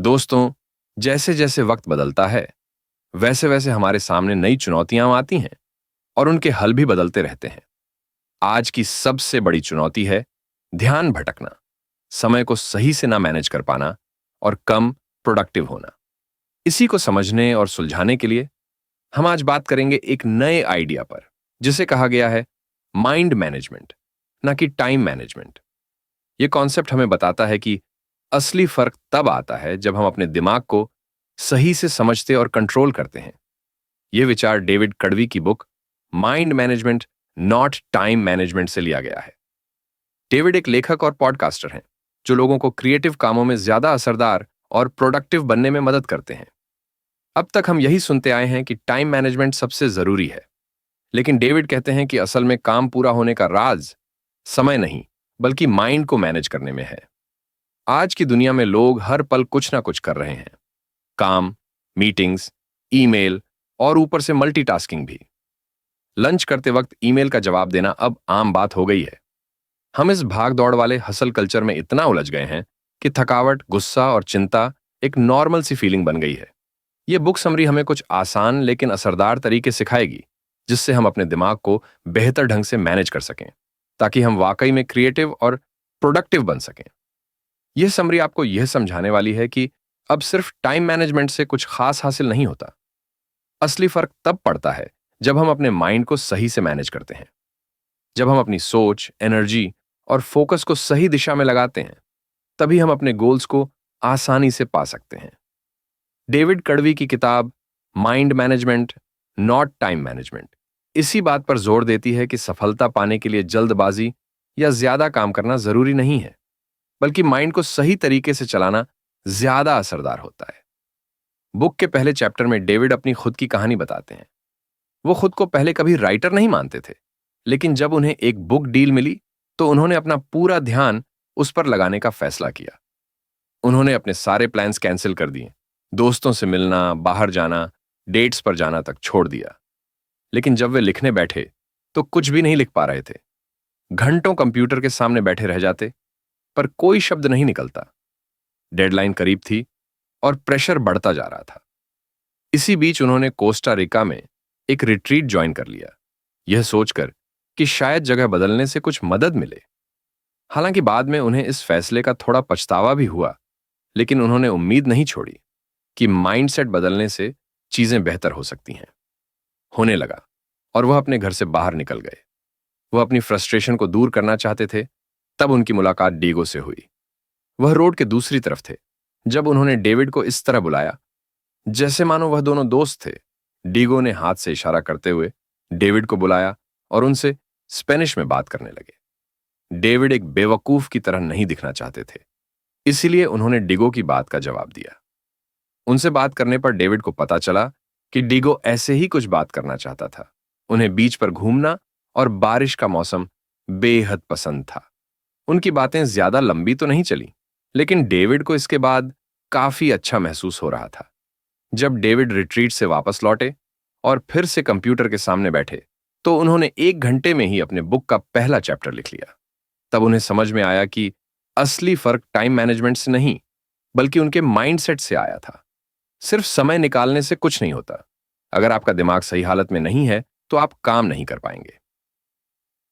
दोस्तों, जैसे जैसे वक्त बदलता है वैसे वैसे हमारे सामने नई चुनौतियां आती हैं और उनके हल भी बदलते रहते हैं। आज की सबसे बड़ी चुनौती है ध्यान भटकना, समय को सही से ना मैनेज कर पाना और कम प्रोडक्टिव होना। इसी को समझने और सुलझाने के लिए हम आज बात करेंगे एक नए आइडिया पर, जिसे कहा गया है माइंड मैनेजमेंट, ना कि टाइम मैनेजमेंट। यह कॉन्सेप्ट हमें बताता है कि असली फर्क तब आता है जब हम अपने दिमाग को सही से समझते और कंट्रोल करते हैं। यह विचार डेविड कड़वी की book mind management not time management से लिया गया है। डेविड एक लेखक और पॉडकास्टर हैं जो लोगों को क्रिएटिव कामों में ज्यादा असरदार और प्रोडक्टिव बनने में मदद करते हैं। अब तक हम यही सुनते आए हैं कि टाइम मैनेजमेंट सबसे जरूरी है, लेकिन डेविड कहते हैं कि असल में काम पूरा होने का राज समय नहीं बल्कि माइंड को मैनेज करने में है। आज की दुनिया में लोग हर पल कुछ ना कुछ कर रहे हैं, काम, मीटिंग्स, ईमेल और ऊपर से मल्टीटास्किंग भी। लंच करते वक्त ईमेल का जवाब देना अब आम बात हो गई है। हम इस भाग दौड़ वाले हसल कल्चर में इतना उलझ गए हैं कि थकावट, गुस्सा और चिंता एक नॉर्मल सी फीलिंग बन गई है। यह बुक समरी हमें कुछ आसान लेकिन असरदार तरीके सिखाएगी, जिससे हम अपने दिमाग को बेहतर ढंग से मैनेज कर सकें, ताकि हम वाकई में क्रिएटिव और प्रोडक्टिव बन सकें। यह समरी आपको यह समझाने वाली है कि अब सिर्फ टाइम मैनेजमेंट से कुछ खास हासिल नहीं होता। असली फर्क तब पड़ता है जब हम अपने माइंड को सही से मैनेज करते हैं। जब हम अपनी सोच, एनर्जी और फोकस को सही दिशा में लगाते हैं, तभी हम अपने गोल्स को आसानी से पा सकते हैं। डेविड कड़वी की किताब mind management not time management इसी बात पर जोर देती है कि सफलता पाने के लिए जल्दबाजी या ज्यादा काम करना जरूरी नहीं है, बल्कि माइंड को सही तरीके से चलाना ज्यादा असरदार होता है। बुक के पहले चैप्टर में डेविड अपनी खुद की कहानी बताते हैं। वो खुद को पहले कभी राइटर नहीं मानते थे, लेकिन जब उन्हें एक बुक डील मिली तो उन्होंने अपना पूरा ध्यान उस पर लगाने का फैसला किया। उन्होंने अपने सारे प्लान्स कैंसिल कर दिए, दोस्तों से मिलना, बाहर जाना, डेट्स पर जाना तक छोड़ दिया। लेकिन जब वे लिखने बैठे तो कुछ भी नहीं लिख पा रहे थे। घंटों कंप्यूटर के सामने बैठे रह जाते, पर कोई शब्द नहीं निकलता। डेडलाइन करीब थी और प्रेशर बढ़ता जा रहा था। इसी बीच उन्होंने कोस्टा रिका में एक रिट्रीट ज्वाइन कर लिया, यह सोचकर कि शायद जगह बदलने से कुछ मदद मिले। हालांकि बाद में उन्हें इस फैसले का थोड़ा पछतावा भी हुआ, लेकिन उन्होंने उम्मीद नहीं छोड़ी कि माइंडसेट बदलने से चीजें बेहतर हो सकती हैं। होने लगा और वह अपने घर से बाहर निकल गए। वह अपनी फ्रस्ट्रेशन को दूर करना चाहते थे। तब उनकी मुलाकात डीगो से हुई। वह रोड के दूसरी तरफ थे। जब उन्होंने डेविड को इस तरह बुलाया जैसे मानो वह दोनों दोस्त थे, डीगो ने हाथ से इशारा करते हुए डेविड को बुलाया और उनसे स्पेनिश में बात करने लगे। डेविड एक बेवकूफ की तरह नहीं दिखना चाहते थे, इसीलिए उन्होंने डीगो की बात का जवाब दिया। उनसे बात करने पर डेविड को पता चला कि डीगो ऐसे ही कुछ बात करना चाहता था। उन्हें बीच पर घूमना और बारिश का मौसम बेहद पसंद था। उनकी बातें ज्यादा लंबी तो नहीं चली, लेकिन डेविड को इसके बाद काफी अच्छा महसूस हो रहा था। जब डेविड रिट्रीट से वापस लौटे और फिर से कंप्यूटर के सामने बैठे, तो उन्होंने 1 घंटे में ही अपने बुक का पहला चैप्टर लिख लिया। तब उन्हें समझ में आया कि असली फर्क टाइम मैनेजमेंट से नहीं, बल्कि उनके माइंडसेट से आया था। सिर्फ समय निकालने से कुछ नहीं होता। अगर आपका दिमाग सही हालत में नहीं है, तो आप काम नहीं कर पाएंगे।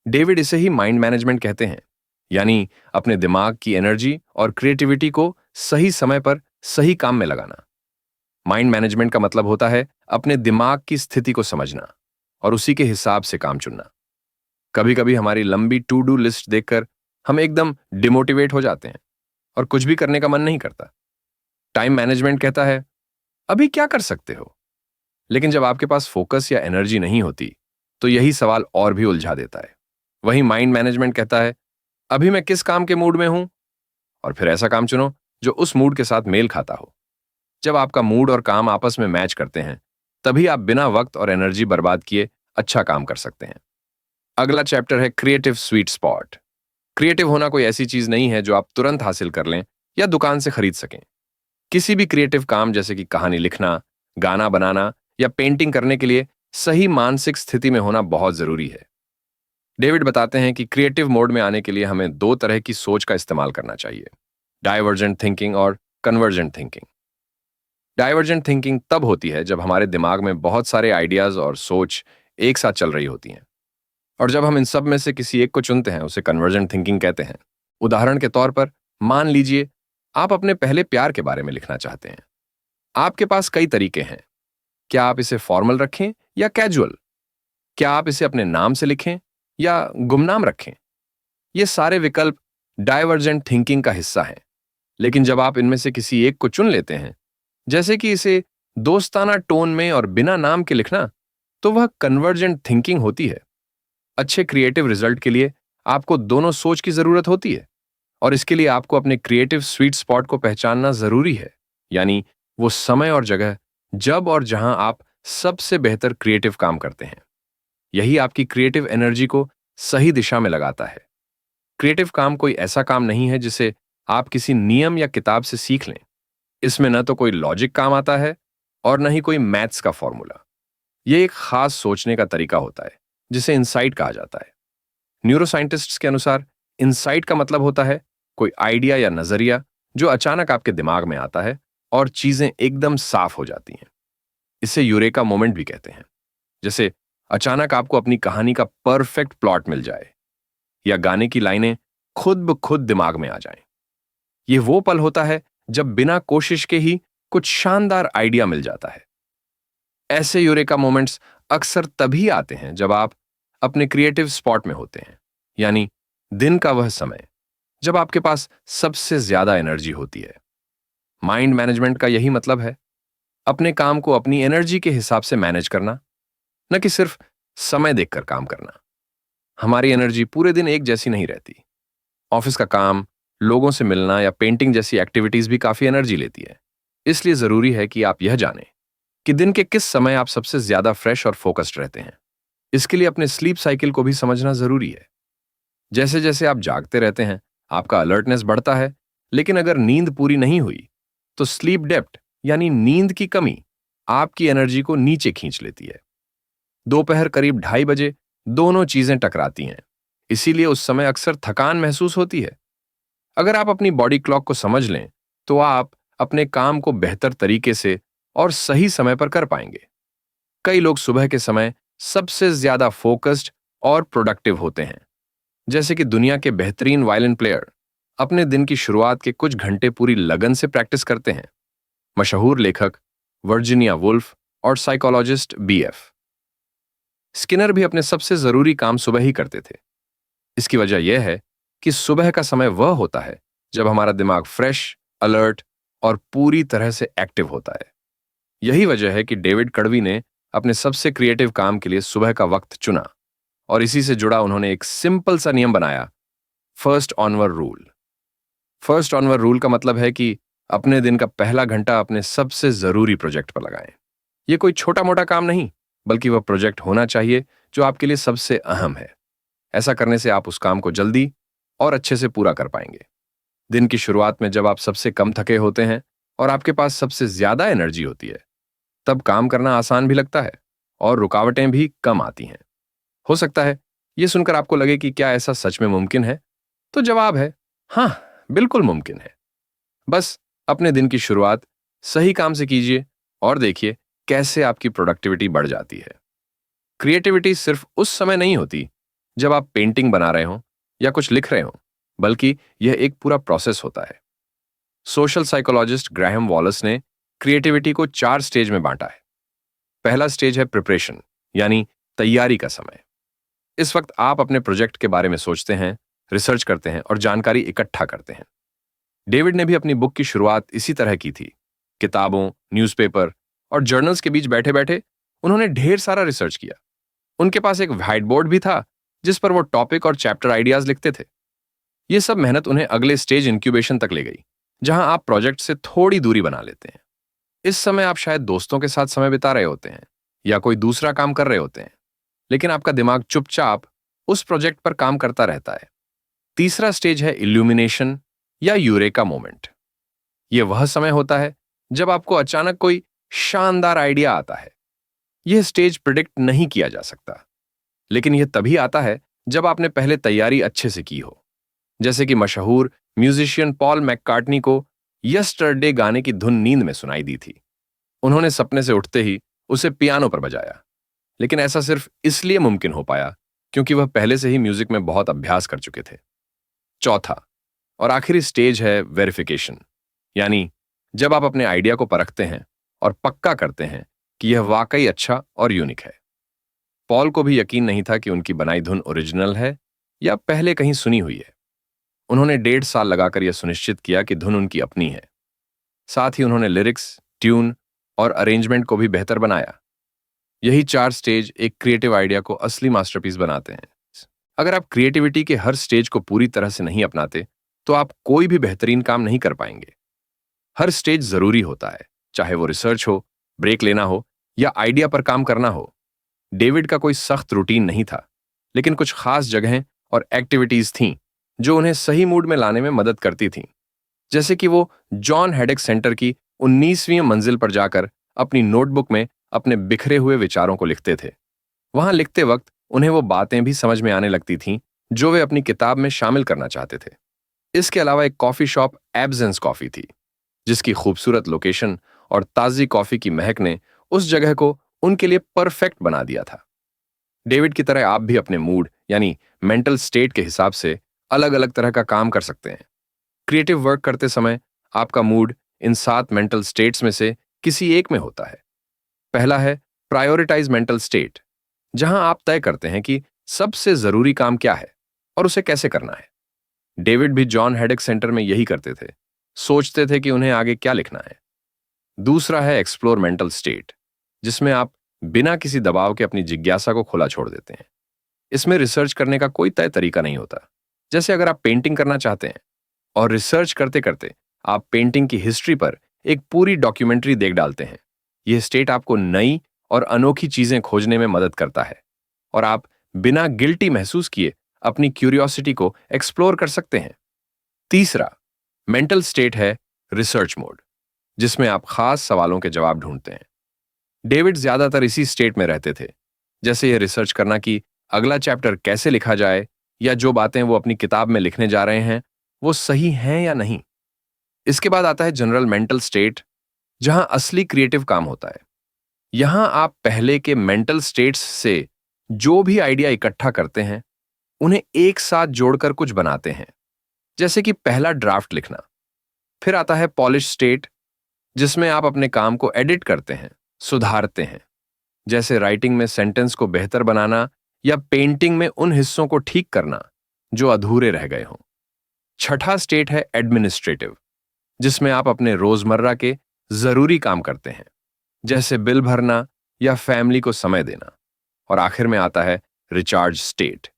डेविड इसे ही माइंड मैनेजमेंट कहते हैं, यानी अपने दिमाग की एनर्जी और क्रिएटिविटी को सही समय पर सही काम में लगाना। माइंड मैनेजमेंट का मतलब होता है अपने दिमाग की स्थिति को समझना और उसी के हिसाब से काम चुनना। कभी कभी हमारी लंबी टू डू लिस्ट देखकर हम एकदम डिमोटिवेट हो जाते हैं और कुछ भी करने का मन नहीं करता। टाइम मैनेजमेंट कहता है अभी क्या कर सकते हो, लेकिन जब आपके पास फोकस या एनर्जी नहीं होती तो यही सवाल और भी उलझा देता है। वहीं माइंड मैनेजमेंट कहता है अभी मैं किस काम के मूड में हूं, और फिर ऐसा काम चुनो जो उस मूड के साथ मेल खाता हो। जब आपका मूड और काम आपस में मैच करते हैं, तभी आप बिना वक्त और एनर्जी बर्बाद किए अच्छा काम कर सकते हैं। अगला चैप्टर है क्रिएटिव स्वीट स्पॉट। क्रिएटिव होना कोई ऐसी चीज नहीं है जो आप तुरंत हासिल कर लें या दुकान से खरीद सकें। किसी भी क्रिएटिव काम जैसे कि कहानी लिखना, गाना बनाना या पेंटिंग करने के लिए सही मानसिक स्थिति में होना बहुत जरूरी है। डेविड बताते हैं कि क्रिएटिव मोड में आने के लिए हमें 2 तरह की सोच का इस्तेमाल करना चाहिए, डाइवर्जेंट थिंकिंग और कन्वर्जेंट थिंकिंग। डाइवर्जेंट थिंकिंग तब होती है जब हमारे दिमाग में बहुत सारे आइडियाज और सोच एक साथ चल रही होती हैं, और जब हम इन सब में से किसी एक को चुनते हैं उसे कन्वर्जेंट थिंकिंग कहते हैं। उदाहरण के तौर पर, मान लीजिए आप अपने पहले प्यार के बारे में लिखना चाहते हैं। आपके पास कई तरीके हैं। क्या आप इसे फॉर्मल रखें या कैजुअल? क्या आप इसे अपने नाम से लिखें या गुमनाम रखें? ये सारे विकल्प डाइवर्जेंट थिंकिंग का हिस्सा हैं। लेकिन जब आप इनमें से किसी एक को चुन लेते हैं, जैसे कि इसे दोस्ताना टोन में और बिना नाम के लिखना, तो वह कन्वर्जेंट थिंकिंग होती है। अच्छे क्रिएटिव रिजल्ट के लिए आपको दोनों सोच की जरूरत होती है, और इसके लिए आपको अपने क्रिएटिव स्वीट स्पॉट को पहचानना जरूरी है, यानी वो समय और जगह जब और जहां आप सबसे बेहतर क्रिएटिव काम करते हैं। यही आपकी क्रिएटिव एनर्जी को सही दिशा में लगाता है। क्रिएटिव काम कोई ऐसा काम नहीं है जिसे आप किसी नियम या किताब से सीख लें। इसमें न तो कोई लॉजिक काम आता है और न ही कोई मैथ्स का फॉर्मूला। यह एक खास सोचने का तरीका होता है जिसे इंसाइट कहा जाता है। न्यूरोसाइंटिस्ट्स के अनुसार इंसाइट का मतलब होता है कोई आइडिया या नजरिया जो अचानक आपके दिमाग में आता है और चीजें एकदम साफ हो जाती हैं। इसे यूरेका मोमेंट भी कहते हैं। जैसे अचानक आपको अपनी कहानी का परफेक्ट प्लॉट मिल जाए या गाने की लाइनें खुद ब खुद दिमाग में आ जाएं। यह वो पल होता है जब बिना कोशिश के ही कुछ शानदार आइडिया मिल जाता है। ऐसे यूरेका मोमेंट्स अक्सर तभी आते हैं जब आप अपने क्रिएटिव स्पॉट में होते हैं, यानी दिन का वह समय जब आपके पास सबसे ज्यादा एनर्जी होती है। माइंड मैनेजमेंट का यही मतलब है, अपने काम को अपनी एनर्जी के हिसाब से मैनेज करना, न कि सिर्फ समय देखकर काम करना। हमारी एनर्जी पूरे दिन एक जैसी नहीं रहती। ऑफिस का काम, लोगों से मिलना या पेंटिंग जैसी एक्टिविटीज भी काफी एनर्जी लेती है। इसलिए जरूरी है कि आप यह जानें कि दिन के किस समय आप सबसे ज्यादा फ्रेश और फोकस्ड रहते हैं। इसके लिए अपने स्लीप साइकिल को भी समझना जरूरी है। जैसे जैसे आप जागते रहते हैं, आपका अलर्टनेस बढ़ता है, लेकिन अगर नींद पूरी नहीं हुई तो स्लीप डेप्थ यानी नींद की कमी आपकी एनर्जी को नीचे खींच लेती है। दोपहर करीब 2:30 बजे दोनों चीजें टकराती हैं, इसीलिए उस समय अक्सर थकान महसूस होती है। अगर आप अपनी बॉडी क्लॉक को समझ लें तो आप अपने काम को बेहतर तरीके से और सही समय पर कर पाएंगे। कई लोग सुबह के समय सबसे ज्यादा फोकस्ड और प्रोडक्टिव होते हैं, जैसे कि दुनिया के बेहतरीन वायलिन प्लेयर अपने दिन की शुरुआत के कुछ घंटे पूरी लगन से प्रैक्टिस करते हैं। मशहूर लेखक वर्जीनिया वुल्फ और साइकोलॉजिस्ट बीएफ स्किनर भी अपने सबसे जरूरी काम सुबह ही करते थे। इसकी वजह यह है कि सुबह का समय वह होता है जब हमारा दिमाग फ्रेश, अलर्ट और पूरी तरह से एक्टिव होता है। यही वजह है कि डेविड कड़वी ने अपने सबसे क्रिएटिव काम के लिए सुबह का वक्त चुना, और इसी से जुड़ा उन्होंने एक सिंपल सा नियम बनाया, फर्स्ट ऑनवर रूल। फर्स्ट ऑनवर रूल का मतलब है कि अपने दिन का पहला घंटा अपने सबसे जरूरी प्रोजेक्ट पर लगाएं। यह कोई छोटा मोटा काम नहीं, बल्कि वह प्रोजेक्ट होना चाहिए जो आपके लिए सबसे अहम है। ऐसा करने से आप उस काम को जल्दी और अच्छे से पूरा कर पाएंगे। दिन की शुरुआत में जब आप सबसे कम थके होते हैं और आपके पास सबसे ज्यादा एनर्जी होती है, तब काम करना आसान भी लगता है और रुकावटें भी कम आती हैं। हो सकता है यह सुनकर आपको लगे कि क्या ऐसा सच में मुमकिन है? तो जवाब है हाँ, बिल्कुल मुमकिन है। बस अपने दिन की शुरुआत सही काम से कीजिए और देखिए कैसे आपकी प्रोडक्टिविटी बढ़ जाती है। क्रिएटिविटी सिर्फ उस समय नहीं होती जब आप पेंटिंग बना रहे हो या कुछ लिख रहे हो, बल्कि यह एक पूरा प्रोसेस होता है। सोशल साइकोलॉजिस्ट ग्राहम वॉलस ने क्रिएटिविटी को 4 स्टेज में बांटा है। पहला स्टेज है प्रिपरेशन, यानी तैयारी का समय। इस वक्त आप अपने प्रोजेक्ट के बारे में सोचते हैं, रिसर्च करते हैं और जानकारी इकट्ठा करते हैं। डेविड ने भी अपनी बुक की शुरुआत इसी तरह की थी। किताबों, न्यूज़पेपर और जर्नल्स के बीच बैठे बैठे उन्होंने ढेर सारा रिसर्च किया। उनके पास एक व्हाइट बोर्ड भी था जिस पर वो टॉपिक और चैप्टर आइडियाज लिखते थे। ये सब मेहनत उन्हें अगले स्टेज इंक्यूबेशन तक ले गई, जहां आप प्रोजेक्ट से थोड़ी दूरी बना लेते हैं। इस समय आप शायद दोस्तों के साथ समय बिता रहे होते हैं या कोई दूसरा काम कर रहे होते हैं, लेकिन आपका दिमाग चुपचाप उस प्रोजेक्ट पर काम करता रहता है। तीसरा स्टेज है इल्यूमिनेशन या यूरेका मोमेंट। यह वह समय होता है जब आपको अचानक कोई शानदार आइडिया आता है। यह स्टेज प्रिडिक्ट नहीं किया जा सकता, लेकिन यह तभी आता है जब आपने पहले तैयारी अच्छे से की हो। जैसे कि मशहूर म्यूजिशियन पॉल मैककार्टनी को यस्टरडे गाने की धुन नींद में सुनाई दी थी, उन्होंने सपने से उठते ही उसे पियानो पर बजाया, लेकिन ऐसा सिर्फ इसलिए मुमकिन हो पाया क्योंकि वह पहले से ही म्यूजिक में बहुत अभ्यास कर चुके थे। चौथा और आखिरी स्टेज है वेरिफिकेशन, यानी जब आप अपने आइडिया को परखते हैं और पक्का करते हैं कि यह वाकई अच्छा और यूनिक है। पॉल को भी यकीन नहीं था कि उनकी बनाई धुन ओरिजिनल है या पहले कहीं सुनी हुई है। उन्होंने 1.5 साल लगाकर यह सुनिश्चित किया कि धुन उनकी अपनी है। साथ ही उन्होंने लिरिक्स, ट्यून और अरेंजमेंट को भी बेहतर बनाया। यही 4 स्टेज एक क्रिएटिव आइडिया को असली मास्टरपीस बनाते हैं। अगर आप क्रिएटिविटी के हर स्टेज को पूरी तरह से नहीं अपनाते, तो आप कोई भी बेहतरीन काम नहीं कर पाएंगे। हर स्टेज जरूरी होता है, चाहे वो रिसर्च हो, ब्रेक लेना हो या आइडिया पर काम करना हो। डेविड का कोई सख्त रूटीन नहीं था, लेकिन कुछ खास जगहें और एक्टिविटीज थीं जो उन्हें सही मूड में लाने में मदद करती थीं। जैसे कि वो जॉन हेडेक सेंटर की 19वीं मंजिल पर जाकर अपनी नोटबुक में अपने बिखरे हुए विचारों को लिखते थे। वहां लिखते वक्त उन्हें वो बातें भी समझ में आने लगती थीं जो वे अपनी किताब में शामिल करना चाहते थे। इसके अलावा एक कॉफी शॉप एब्सेंस कॉफी थी, जिसकी खूबसूरत लोकेशन और ताजी कॉफी की महक ने उस जगह को उनके लिए परफेक्ट बना दिया था। डेविड की तरह आप भी अपने मूड यानी मेंटल स्टेट के हिसाब से अलग अलग तरह का काम कर सकते हैं। क्रिएटिव वर्क करते समय आपका मूड इन 7 मेंटल स्टेट्स में से किसी एक में होता है। पहला है प्रायोरिटाइज मेंटल स्टेट, जहां आप तय करते हैं कि सबसे जरूरी काम क्या है और उसे कैसे करना है। डेविड भी जॉन हेडेक सेंटर में यही करते थे, सोचते थे कि उन्हें आगे क्या लिखना है। दूसरा है एक्सप्लोर मेंटल स्टेट, जिसमें आप बिना किसी दबाव के अपनी जिज्ञासा को खुला छोड़ देते हैं। इसमें रिसर्च करने का कोई तय तरीका नहीं होता। जैसे अगर आप पेंटिंग करना चाहते हैं और रिसर्च करते करते आप पेंटिंग की हिस्ट्री पर एक पूरी डॉक्यूमेंट्री देख डालते हैं, यह स्टेट आपको नई और अनोखी चीजें खोजने में मदद करता है और आप बिना गिल्टी महसूस किए अपनी क्यूरियोसिटी को एक्सप्लोर कर सकते हैं। तीसरा मेंटल स्टेट है रिसर्च मोड, जिसमें आप खास सवालों के जवाब ढूंढते हैं। डेविड ज्यादातर इसी स्टेट में रहते थे, जैसे यह रिसर्च करना कि अगला चैप्टर कैसे लिखा जाए या जो बातें वो अपनी किताब में लिखने जा रहे हैं वो सही हैं या नहीं। इसके बाद आता है जनरल मेंटल स्टेट, जहां असली क्रिएटिव काम होता है। यहां आप पहले के मेंटल स्टेट्स से जो भी आइडिया इकट्ठा करते हैं उन्हें एक साथ जोड़कर कुछ बनाते हैं, जैसे कि पहला ड्राफ्ट लिखना। फिर आता है पॉलिश स्टेट, जिसमें आप अपने काम को एडिट करते हैं, सुधारते हैं, जैसे राइटिंग में सेंटेंस को बेहतर बनाना या पेंटिंग में उन हिस्सों को ठीक करना जो अधूरे रह गए हों। छठा स्टेट है एडमिनिस्ट्रेटिव, जिसमें आप अपने रोजमर्रा के जरूरी काम करते हैं, जैसे बिल भरना या फैमिली को समय देना। और आखिर में आता है रिचार्ज स्टेट,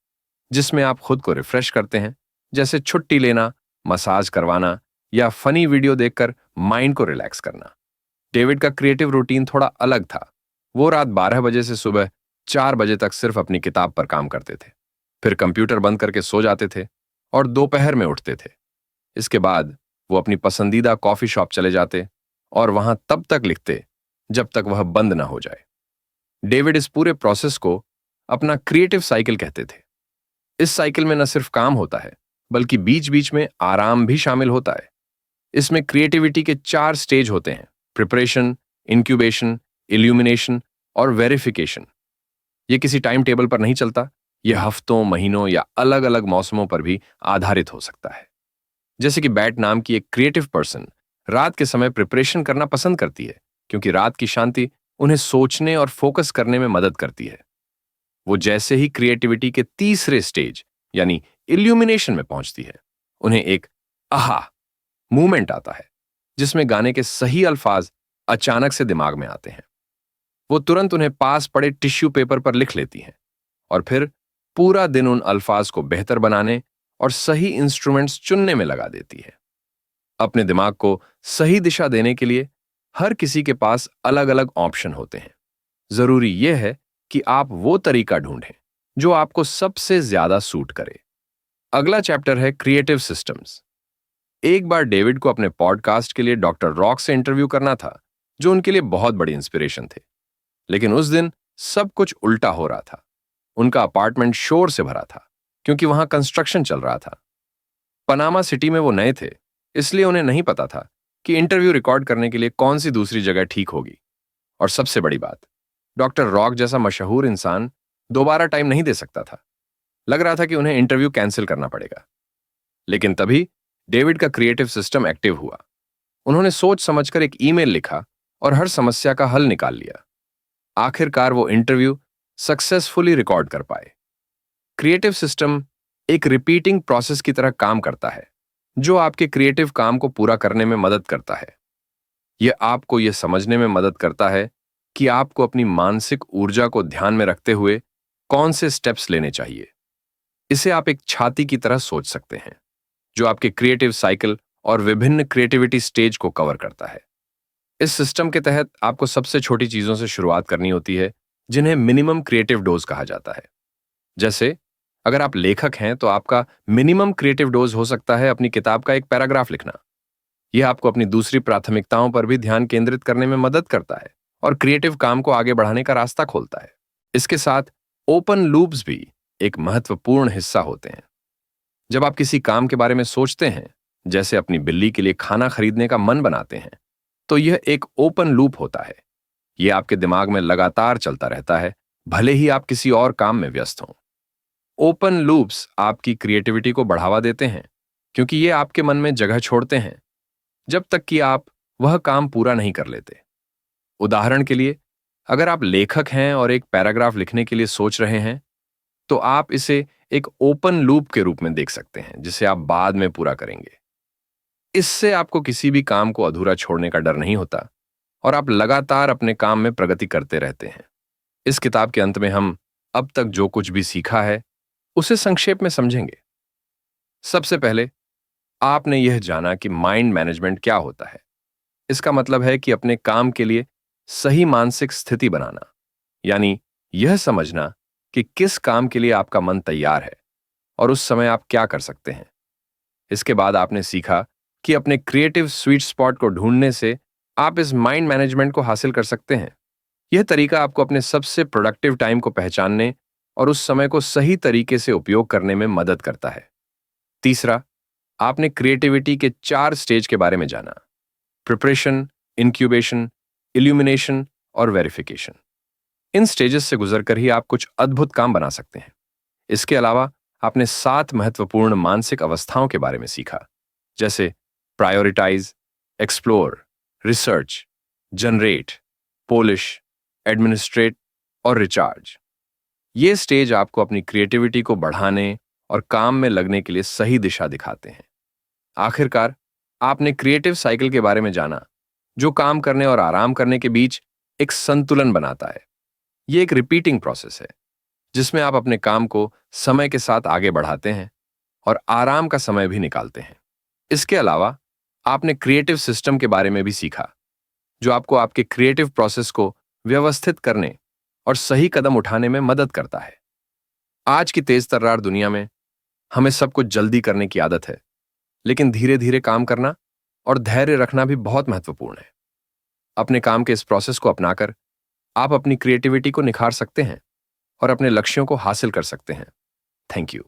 जिसमें आप खुद को रिफ्रेश करते हैं, जैसे छुट्टी लेना, मसाज करवाना या फनी वीडियो देखकर माइंड को रिलैक्स करना। डेविड का क्रिएटिव रूटीन थोड़ा अलग था। वो रात 12 बजे से सुबह 4 बजे तक सिर्फ अपनी किताब पर काम करते थे, फिर कंप्यूटर बंद करके सो जाते थे और दोपहर में उठते थे। इसके बाद वो अपनी पसंदीदा कॉफी शॉप चले जाते और वहां तब तक लिखते जब तक वह बंद ना हो जाए। डेविड इस पूरे प्रोसेस को अपना क्रिएटिव साइकिल कहते थे। इस साइकिल में न सिर्फ काम होता है, बल्कि बीच बीच में आराम भी शामिल होता है। इसमें क्रिएटिविटी के 4 स्टेज होते हैं: प्रिपरेशन, इंक्यूबेशन, इल्यूमिनेशन और वेरिफिकेशन। यह किसी टाइम टेबल पर नहीं चलता, यह हफ्तों, महीनों या अलग अलग मौसमों पर भी आधारित हो सकता है। जैसे कि बैट नाम की एक क्रिएटिव पर्सन रात के समय प्रिपरेशन करना पसंद करती है, क्योंकि रात की शांति उन्हें सोचने और फोकस करने में मदद करती है। वो जैसे ही क्रिएटिविटी के तीसरे स्टेज यानी इल्यूमिनेशन में पहुंचती है, उन्हें एक आहा मूवमेंट आता है, जिसमें गाने के सही अल्फाज अचानक से दिमाग में आते हैं। वो तुरंत उन्हें पास पड़े टिश्यू पेपर पर लिख लेती हैं और फिर पूरा दिन उन अल्फाज को बेहतर बनाने और सही इंस्ट्रूमेंट्स चुनने में लगा देती है। अपने दिमाग को सही दिशा देने के लिए हर किसी के पास अलग अलग ऑप्शन होते हैं। जरूरी यह है कि आप वो तरीका ढूंढें जो आपको सबसे ज्यादा सूट करे। अगला चैप्टर है क्रिएटिव सिस्टम्स। एक बार डेविड को अपने पॉडकास्ट के लिए डॉक्टर रॉक से इंटरव्यू करना था, जो उनके लिए बहुत बड़ी इंस्पिरेशन थे। लेकिन उस दिन सब कुछ उल्टा हो रहा था। उनका अपार्टमेंट शोर से भरा था, क्योंकि वहां कंस्ट्रक्शन चल रहा था। पनामा सिटी में वो नए थे, इसलिए उन्हें नहीं पता था कि इंटरव्यू रिकॉर्ड करने के लिए कौन सी दूसरी जगह ठीक होगी। और सबसे बड़ी बात, डॉक्टर रॉक जैसा मशहूर इंसान दोबारा टाइम नहीं दे सकता था। लग रहा था कि उन्हें इंटरव्यू कैंसिल करना पड़ेगा। लेकिन तभी डेविड का क्रिएटिव सिस्टम एक्टिव हुआ। उन्होंने सोच समझकर एक ईमेल लिखा और हर समस्या का हल निकाल लिया। आखिरकार वो इंटरव्यू सक्सेसफुली रिकॉर्ड कर पाए। क्रिएटिव सिस्टम एक रिपीटिंग प्रोसेस की तरह काम करता है, जो आपके क्रिएटिव काम को पूरा करने में मदद करता है। यह आपको यह समझने में मदद करता है कि आपको अपनी मानसिक ऊर्जा को ध्यान में रखते हुए कौन से स्टेप्स लेने चाहिए। इसे आप एक छाती की तरह सोच सकते हैं, जो आपके क्रिएटिव साइकिल और विभिन्न क्रिएटिविटी स्टेज को कवर करता है। इस सिस्टम के तहत आपको सबसे छोटी चीजों से शुरुआत करनी होती है, जिन्हें मिनिमम क्रिएटिव डोज कहा जाता है। जैसे अगर आप लेखक हैं तो आपका मिनिमम क्रिएटिव डोज हो सकता है अपनी किताब का एक पैराग्राफ लिखना। यह आपको अपनी दूसरी प्राथमिकताओं पर भी ध्यान केंद्रित करने में मदद करता है और क्रिएटिव काम को आगे बढ़ाने का रास्ता खोलता है। इसके साथ ओपन लूप्स भी एक महत्वपूर्ण हिस्सा होते हैं। जब आप किसी काम के बारे में सोचते हैं, जैसे अपनी बिल्ली के लिए खाना खरीदने का मन बनाते हैं, तो यह एक ओपन लूप होता है। यह आपके दिमाग में लगातार चलता रहता है, भले ही आप किसी और काम में व्यस्त हों। ओपन लूप्स आपकी क्रिएटिविटी को बढ़ावा देते हैं, क्योंकि ये आपके मन में जगह छोड़ते हैं जब तक कि आप वह काम पूरा नहीं कर लेते। उदाहरण के लिए, अगर आप लेखक हैं और एक पैराग्राफ लिखने के लिए सोच रहे हैं, तो आप इसे एक ओपन लूप के रूप में देख सकते हैं, जिसे आप बाद में पूरा करेंगे। इससे आपको किसी भी काम को अधूरा छोड़ने का डर नहीं होता और आप लगातार अपने काम में प्रगति करते रहते हैं। इस किताब के अंत में हम अब तक जो कुछ भी सीखा है, उसे संक्षेप में समझेंगे। सबसे पहले आपने यह जाना कि माइंड मैनेजमेंट क्या होता है। इसका मतलब है कि अपने काम के लिए सही मानसिक स्थिति बनाना, यानी यह समझना कि किस काम के लिए आपका मन तैयार है और उस समय आप क्या कर सकते हैं। इसके बाद आपने सीखा कि अपने क्रिएटिव स्वीट स्पॉट को ढूंढने से आप इस माइंड मैनेजमेंट को हासिल कर सकते हैं। यह तरीका आपको अपने सबसे प्रोडक्टिव टाइम को पहचानने और उस समय को सही तरीके से उपयोग करने में मदद करता है। तीसरा, आपने क्रिएटिविटी के 4 स्टेज के बारे में जाना: प्रिपरेशन, इंक्यूबेशन, इल्यूमिनेशन और वेरिफिकेशन। इन स्टेजेस से गुजरकर ही आप कुछ अद्भुत काम बना सकते हैं। इसके अलावा आपने 7 महत्वपूर्ण मानसिक अवस्थाओं के बारे में सीखा, जैसे prioritise, explore, research, generate, polish, administrate और रिचार्ज। ये स्टेज आपको अपनी क्रिएटिविटी को बढ़ाने और काम में लगने के लिए सही दिशा दिखाते हैं। आखिरकार, आपने क्रिएटिव साइकिल के बारे में जाना, जो काम करने और आराम करने के बीच एक संतुलन बनाता है। यह एक रिपीटिंग प्रोसेस है, जिसमें आप अपने काम को समय के साथ आगे बढ़ाते हैं और आराम का समय भी निकालते हैं। इसके अलावा आपने क्रिएटिव सिस्टम के बारे में भी सीखा, जो आपको आपके क्रिएटिव प्रोसेस को व्यवस्थित करने और सही कदम उठाने में मदद करता है। आज की तेज तर्रार दुनिया में हमें सब कुछ जल्दी करने की आदत है, लेकिन धीरे धीरे काम करना और धैर्य रखना भी बहुत महत्वपूर्ण है। अपने काम के इस प्रोसेस को अपनाकर आप अपनी क्रिएटिविटी को निखार सकते हैं और अपने लक्ष्यों को हासिल कर सकते हैं। Thank you.